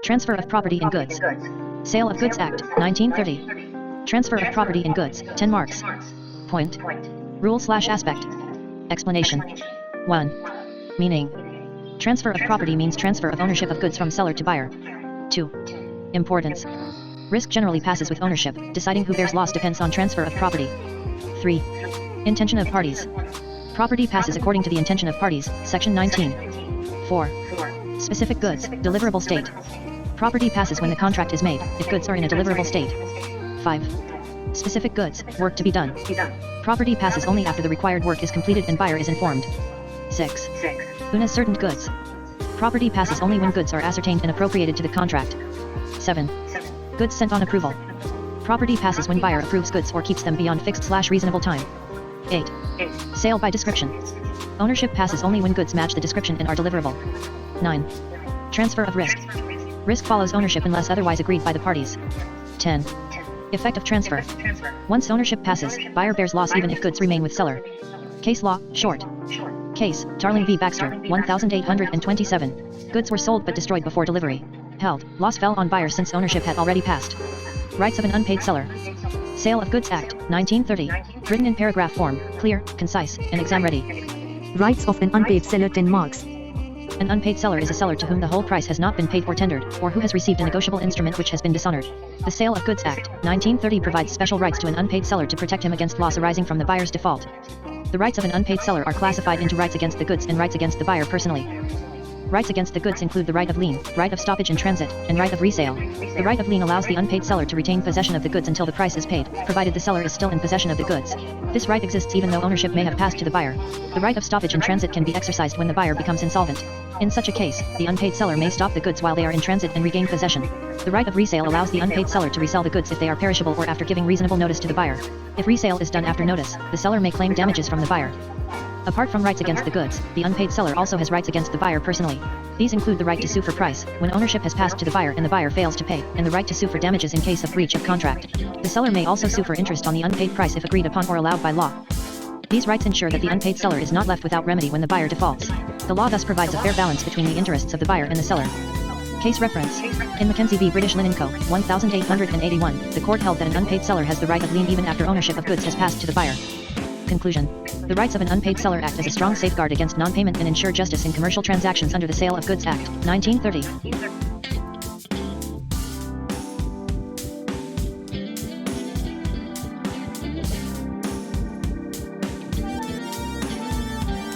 Transfer of property and goods. Sale of Goods Act, 1930. Transfer of property and goods, 10 marks. Point. Rule/aspect. Explanation. 1. Meaning. Transfer of property means transfer of ownership of goods from seller to buyer. 2. Importance. Risk generally passes with ownership, deciding who bears loss depends on transfer of property. 3. Intention of parties. Property passes according to the intention of parties, section 19. 4. Specific goods, deliverable state. Property passes when the contract is made, if goods are in a deliverable state. 5. Specific goods, work to be done. Property passes only after the required work is completed and buyer is informed. 6. Unascertained goods. Property passes only when goods are ascertained and appropriated to the contract. 7. Goods sent on approval. Property passes when buyer approves goods or keeps them beyond fixed/reasonable time. 8. Sale by description. Ownership passes only when goods match the description and are deliverable. 9. Transfer of risk. Risk follows ownership unless otherwise agreed by the parties. 10. Effect of transfer. Once ownership passes, buyer bears loss even if goods remain with seller. Case law, short. Case, Tarling v. Baxter, 1827. Goods were sold but destroyed before delivery. Held, loss fell on buyer since ownership had already passed. Rights of an unpaid seller. Sale of Goods Act, 1930. Written in paragraph form, clear, concise, and exam-ready. Rights of an unpaid seller, 10 marks. An unpaid seller is a seller to whom the whole price has not been paid or tendered, or who has received a negotiable instrument which has been dishonored. The Sale of Goods Act, 1930 provides special rights to an unpaid seller to protect him against loss arising from the buyer's default. The rights of an unpaid seller are classified into rights against the goods and rights against the buyer personally. Rights against the goods include the right of lien, right of stoppage in transit, and right of resale. The right of lien allows the unpaid seller to retain possession of the goods until the price is paid, provided the seller is still in possession of the goods. This right exists even though ownership may have passed to the buyer. The right of stoppage in transit can be exercised when the buyer becomes insolvent. In such a case, the unpaid seller may stop the goods while they are in transit and regain possession. The right of resale allows the unpaid seller to resell the goods if they are perishable or after giving reasonable notice to the buyer. If resale is done after notice, the seller may claim damages from the buyer. Apart from rights against the goods, the unpaid seller also has rights against the buyer personally. These include the right to sue for price, when ownership has passed to the buyer and the buyer fails to pay, and the right to sue for damages in case of breach of contract. The seller may also sue for interest on the unpaid price if agreed upon or allowed by law. These rights ensure that the unpaid seller is not left without remedy when the buyer defaults. The law thus provides a fair balance between the interests of the buyer and the seller. Case reference. In Mackenzie v. British Linen Co., 1881, the court held that an unpaid seller has the right of lien even after ownership of goods has passed to the buyer. Conclusion. The rights of an unpaid seller act as a strong safeguard against non-payment and ensure justice in commercial transactions under the Sale of Goods Act, 1930.